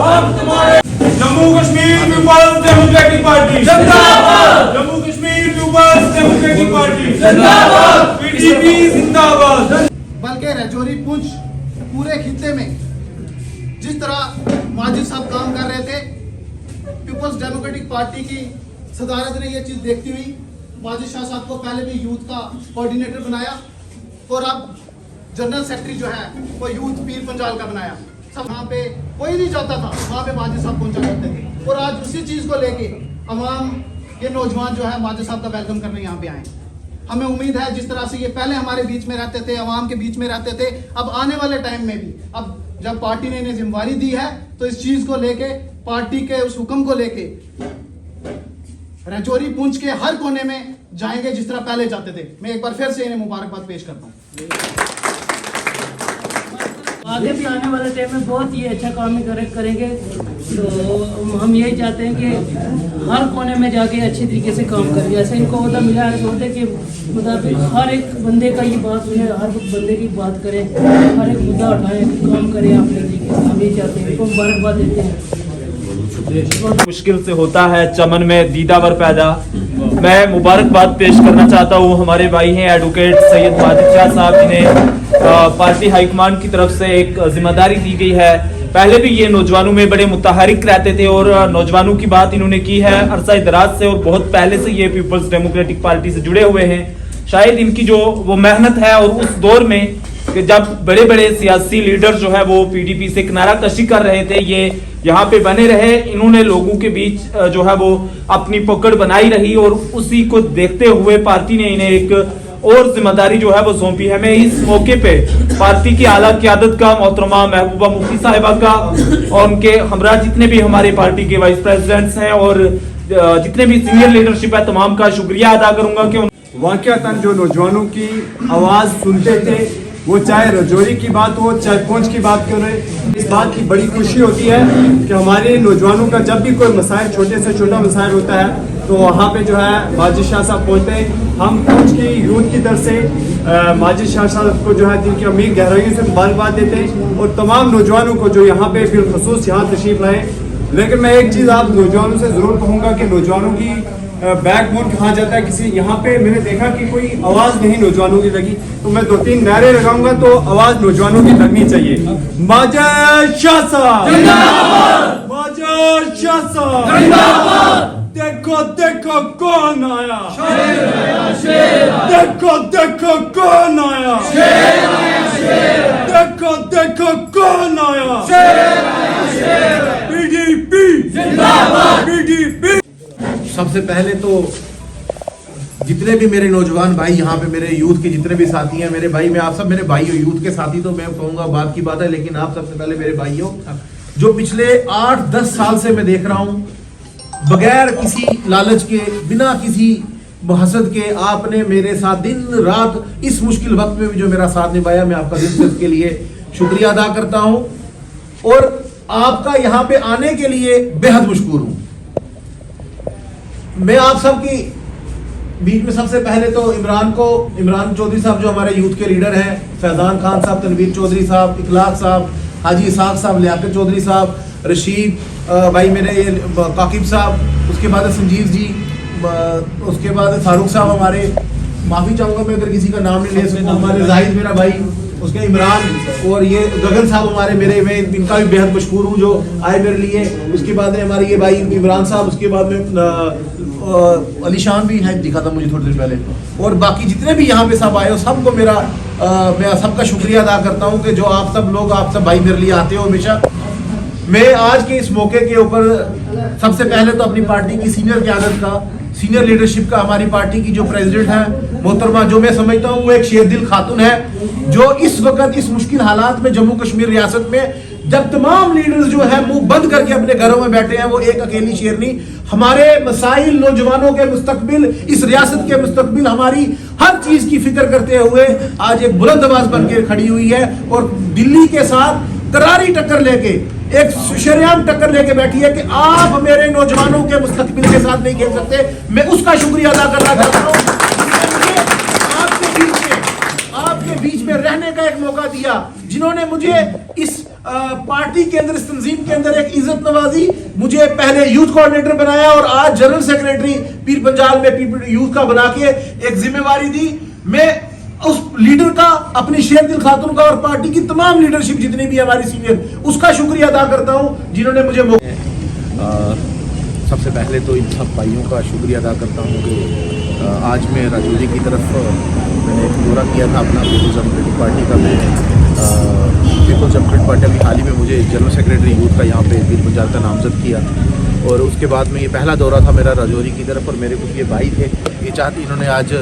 हम तुम्हारे Jammu Kashmir Peoples Democratic Party जिंदाबाद, Jammu Kashmir Peoples Democratic Party जिंदाबाद, पीडीपी जिंदाबाद। बल्कि राजौरी पुंछ पूरे खित्ते में जिस तरह माजिद साहब काम कर रहे थे, पीपल्स डेमोक्रेटिक पार्टी की सदारत ने यह चीज देखती हुई माजिद शाह साहब को पहले भी यूथ का कोऑर्डिनेटर बनाया और अब जनरल सेक्रेटरी जो है वो यूथ पीर पंजाल का बनाया। सब वहाँ पे कोई नहीं जाता था, वहाँ पे माजिद साहब पहुंचा करते थे और आज उसी चीज को लेके अवाम ये नौजवान जो है माजिद साहब का वेलकम करने यहाँ पे आए। हमें उम्मीद है जिस तरह से ये पहले हमारे बीच में रहते थे, अवाम के बीच में रहते थे, अब आने वाले टाइम में भी अब जब पार्टी ने इन्हें जिम्मेवारी दी है तो इस चीज को लेके, पार्टी के उस हुक्म को लेके राजौरी पुंछ के हर कोने में जाएंगे जिस तरह पहले जाते थे। मैं एक बार फिर से इन्हें मुबारकबाद पेश करता हूँ। आगे भी आने वाले टाइम में बहुत ही अच्छा काम करेंगे, तो हम यही चाहते हैं कि हर कोने में जाके अच्छे तरीके से काम करें। जैसे इनको ओहदा मिला है, सोचते कि मुताबिक हर एक बंदे का ये बात सुने, हर बंदे की बात करें, हर एक मुद्दा उठाएं, काम करें अपने तरीके से। हम यही चाहते हैं, इनको मुबारकबाद देते हैं। मुश्किल से होता है चमन में दीदावर पैदा। मैं मुबारकबाद पेश करना चाहता हूँ, हमारे भाई हैं एडवोकेट सैयद माजिद शाह साहब, जिन्हें पार्टी हाईकमान की तरफ से एक जिम्मेदारी दी गई है। पहले भी ये नौजवानों में बड़े मुतहरिक रहते थे और नौजवानों की बात इन्होंने की है अरसा दराज से, और बहुत पहले से ये पीपल्स डेमोक्रेटिक पार्टी से जुड़े हुए हैं। शायद इनकी जो वो मेहनत है, और उस दौर में कि जब बड़े बड़े सियासी लीडर जो है वो पीडीपी से किनारा कशी कर रहे थे, ये यहाँ पे बने रहे। इन्होंने लोगों के बीच जो है वो अपनी पकड़ बनाई रही, और उसी को देखते हुए पार्टी ने इन्हें एक और जिम्मेदारी जो है वो सौंपी है। मैं इस मौके पे पार्टी की आला क़यादत का, मोहतरमा महबूबा मुफ्ती साहिबा का, और उनके हमरा जितने भी हमारे पार्टी के वाइस प्रेसिडेंट्स हैं और जितने भी सीनियर लीडरशिप है, तमाम का शुक्रिया अदा करूंगा कि वाकयातन जो नौजवानों की आवाज सुनते थे, वो चाहे राजौरी की बात हो, चाहे पुंछ की बात करें, इस बात की बड़ी खुशी होती है कि हमारे नौजवानों का जब भी कोई मसाइल, छोटे से छोटा मसाइल होता है, तो वहाँ पे जो है माजिद शाह साहब पहुँचते हैं। हम पुंछ की यूथ की तरफ से माजिद शाह साहब को जो है दिल की अमीर गहराइयों से मुबारकबाद देते हैं, और तमाम नौजवानों को जो यहाँ पे बिलखसूस यहाँ तशरीफ लाए। लेकिन मैं एक चीज़ आप नौजवानों से ज़रूर कहूँगा कि नौजवानों की बैकबोन कहा जाता है। किसी यहाँ पे मैंने देखा कि कोई आवाज नहीं नौजवानों की लगी, तो मैं 2-3 नारे लगाऊंगा तो आवाज नौजवानों की लगनी चाहिए। माजिद शाह साहब जिंदाबाद, माजिद शाह साहब जिंदाबाद। देखो देखो कौन आया, शेर आया, शेर आया। देखो देखो कौन आया, शेर आया, शेर आया। देखो देखो कौन आया, शेर आया, शेर आया। पीडीपी जिंदाबाद, पीडीपी। सबसे पहले तो जितने भी मेरे नौजवान भाई यहाँ पे, मेरे यूथ के जितने भी साथी हैं, मेरे भाई, मैं आप सब मेरे भाई हो, यूथ के साथी तो मैं कहूँगा बात की बात है, लेकिन आप सबसे पहले मेरे भाई हो, जो पिछले 8-10 साल से मैं देख रहा हूँ, बगैर किसी लालच के, बिना किसी हसद के, आपने मेरे साथ दिन रात इस मुश्किल वक्त में भी जो मेरा साथ निभाया, मैं आपका दिल से इसके लिए शुक्रिया अदा करता हूँ, और आपका यहाँ पे आने के लिए बेहद मशकूर हूँ। मैं आप सब की बीच में सबसे पहले तो इमरान चौधरी साहब जो हमारे यूथ के लीडर हैं, फैजान खान साहब, तनवीर चौधरी साहब, इखलाक साहब, हाजी इसाक साहब, लियाकत चौधरी साहब, रशीद भाई मेरे, ये काकिब साहब, उसके बाद संजीव जी, उसके बाद फारूक साहब हमारे, माफ़ी चाहूँगा मैं अगर किसी का नाम नहीं ले सकूँ, हमारे जाहिद मेरा भाई, उसके इमरान, और ये गगन साहब हमारे, मेरे मैं इनका भी बेहद मशहूर हूँ जो आए मेरे लिए। उसके बाद में हमारे ये भाई इमरान साहब, उसके बाद में अलीशान भी है, दिखा था मुझे थोड़ी देर पहले, और बाकी जितने भी यहाँ पे सब आए हो, सबको मैं सबका शुक्रिया अदा करता हूँ कि जो आप सब लोग, आप सब भाई मेरे लिए आते हो हमेशा। मैं आज के इस मौके के ऊपर सबसे पहले तो अपनी पार्टी की सीनियर क़यादत का, सीनियर लीडरशिप का, हमारी पार्टी की जो प्रेसिडेंट है मोहतरमा, जो मैं समझता हूँ वो एक शेरदिल खातून है, जो इस वक्त इस मुश्किल हालात में जम्मू कश्मीर रियासत में, जब तमाम लीडर्स जो है मुंह बंद करके अपने घरों में बैठे हैं, वो एक अकेली शेरनी हमारे मसाइल, नौजवानों के मुस्तकबिल, इस रियासत के मुस्तकबिल, हमारी हर चीज की फिक्र करते हुए आज एक बुलंद आवाज बन के खड़ी हुई है, और दिल्ली के साथ करारी टक्कर लेके, एक शरेआम टक्कर लेके बैठी है कि आप मेरे नौजवानों के मुस्तकबिल के साथ नहीं खेल सकते। मैं उसका शुक्रिया अदा करना चाहता हूँ, आपके बीच में रहने का एक मौका दिया, जिन्होंने मुझे इस पार्टी के अंदर, इस तंजीम के अंदर एक इज्जत नवाजी, मुझे पहले यूथ कोऑर्डिनेटर बनाया और आज जनरल सेक्रेटरी पीर पंजाल में यूथ का बना के एक जिम्मेवारी दी। मैं उस लीडर का, अपनी शेर दिल खातून का और पार्टी की तमाम लीडरशिप जितनी भी हमारी सीनियर, उसका शुक्रिया अदा करता हूं जिन्होंने मुझे सबसे पहले तो इन सब भाइयों का शुक्रिया अदा करता हूं कि आज मैं राजौरी की तरफ मैंने एक दौरा किया था अपना पीपल्स डेमोक्रेटिक पार्टी का। मैं पीपल्स डेमोक्रेटिक पार्टी अभी हाल ही में मुझे जनरल सेक्रेटरी यूथ का यहाँ पे पीर पंजाल का नामजद किया और उसके बाद में ये पहला दौरा था मेरा राजौरी की तरफ। और मेरे कुछ ये भाई थे, ये चाहते इन्होंने आज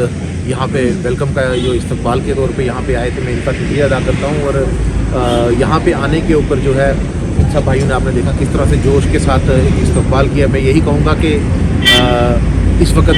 यहाँ पे वेलकम का जो इस्तकबाल के तौर पे यहाँ पे आए थे, मैं इनका शुक्रिया अदा करता हूँ। और यहाँ पे आने के ऊपर जो है इन सब भाइयों ने, आपने देखा किस तरह से जोश के साथ इस्तकबाल किया। मैं यही कहूँगा कि इस वक्त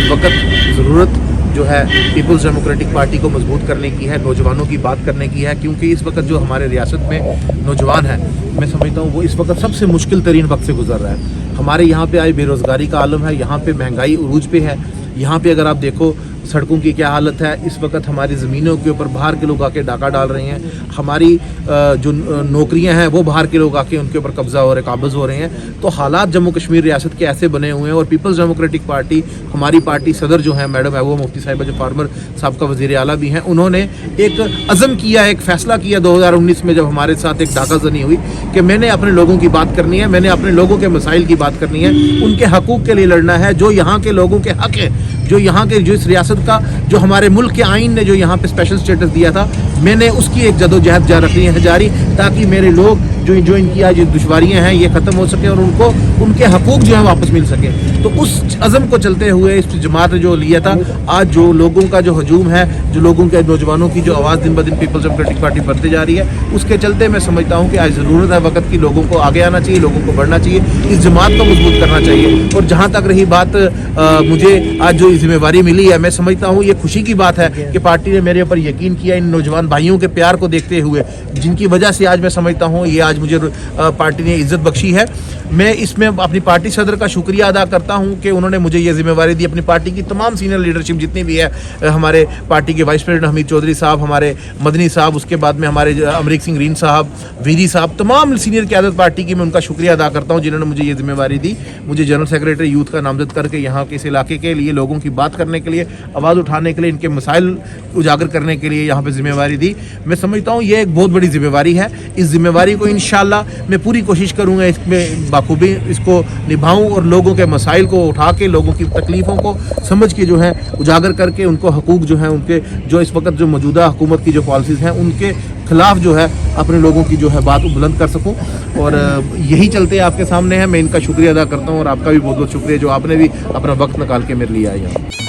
ज़रूरत जो है पीपल्स डेमोक्रेटिक पार्टी को मजबूत करने की है, नौजवानों की बात करने की है, क्योंकि इस वक्त जो हमारे रियासत में नौजवान है, मैं समझता हूँ वो इस वक्त सबसे मुश्किल तरीन वक्त से गुजर रहा है। हमारे यहाँ पे आज बेरोज़गारी का आलम है, यहाँ पे महंगाई उरूज पे है। यहाँ पे अगर आप देखो सड़कों की क्या हालत है, इस वक्त हमारी ज़मीनों के ऊपर बाहर के लोग आके डाका डाल रहे हैं। हमारी जो नौकरियां हैं वो बाहर के लोग आके उनके ऊपर कब्ज़ा हो रहे, काबज़ हो रहे हैं। तो हालात जम्मू कश्मीर रियासत के ऐसे बने हुए हैं। और पीपल्स डेमोक्रेटिक पार्टी, हमारी पार्टी सदर जो है मैडम महबूबा मुफ्ती साहिबा, जो फार्मर साहब का वज़ीर आला भी हैं, उन्होंने एक अज़म किया, एक फ़ैसला किया 2019 में जब हमारे साथ एक डाका ज़नी हुई कि मैंने अपने लोगों की बात करनी है, मैंने अपने लोगों के मसाइल की बात करनी है, उनके हकूक़ के लिए लड़ना है, जो यहाँ के लोगों के हक़ है, जो यहाँ के, जो इस रियासत का, जो हमारे मुल्क के आइन ने जो यहाँ पे स्पेशल स्टेटस दिया था, मैंने उसकी एक जदोजहद रखनी है जारी, ताकि मेरे लोग जो इनकी आज दुश्वारियाँ हैं ये ख़त्म हो सके और उनको उनके हकूक़ जो है वापस मिल सके। तो उस अज़म को चलते हुए इस जमात ने जो लिया था, आज जो लोगों का जो हजूम है, जो लोगों के नौजवानों की जो आवाज़ दिन ब दिन पीपल्स डेमोक्रेटिक पार्टी बढ़ती जा रही है, उसके चलते मैं समझता हूँ कि आज ज़रूरत है वक्त की, लोगों को आगे आना चाहिए, लोगों को बढ़ना चाहिए, इस जमात को मजबूत करना चाहिए। और जहाँ तक रही बात मुझे आज जो जिम्मेवारी मिली है, मैं समझता हूँ ये खुशी की बात है कि पार्टी ने मेरे ऊपर यकीन किया, इन नौजवान भाइयों के प्यार को देखते हुए, जिनकी वजह से आज मैं समझता हूँ ये आज मुझे पार्टी ने इज्जत बख्शी है। मैं इसमें अपनी पार्टी सदर का शुक्रिया अदा करता हूं कि उन्होंने मुझे ये जिम्मेवारी दी। अपनी पार्टी की तमाम सीनियर लीडरशिप जितनी भी है, हमारे पार्टी के वाइस प्रेसिडेंट हमीद चौधरी साहब, हमारे मदनी साहब, उसके बाद में हमारे अमरीक सिंह रीन साहब, वीरी साहब, तमाम सीनियर क़यादत पार्टी की मैं उनका शुक्रिया अदा करता हूँ जिन्होंने मुझे ये जिम्मेवारी दी, मुझे जनरल सेक्रेटरी यूथ का नामजद करके यहाँ के इस इलाके के लिए लोगों की बात करने के लिए, आवाज़ उठाने के लिए, इनके मसाइल उजागर करने के लिए यहाँ पर जिम्मेवारी दी। मैं समझता हूँ ये एक बहुत बड़ी जिम्मेवारी है। इस जिम्मेवारी को इंशाअल्लाह मैं पूरी कोशिश करूँगा इसमें बाखूबी इसको निभाऊं और लोगों के मसाइल को उठा के, लोगों की तकलीफ़ों को समझ के जो है उजागर करके, उनको हकूक़ जो है, उनके जो इस वक्त जो मौजूदा हुकूमत की जो पॉलिसीज़ हैं उनके खिलाफ जो है अपने लोगों की जो है बात बुलंद कर सकूं। और यही चलते आपके सामने है। मैं इनका शुक्रिया अदा करता हूं और आपका भी बहुत बहुत शुक्रिया जो आपने भी अपना वक्त निकाल के मेरे लिए आए हैं।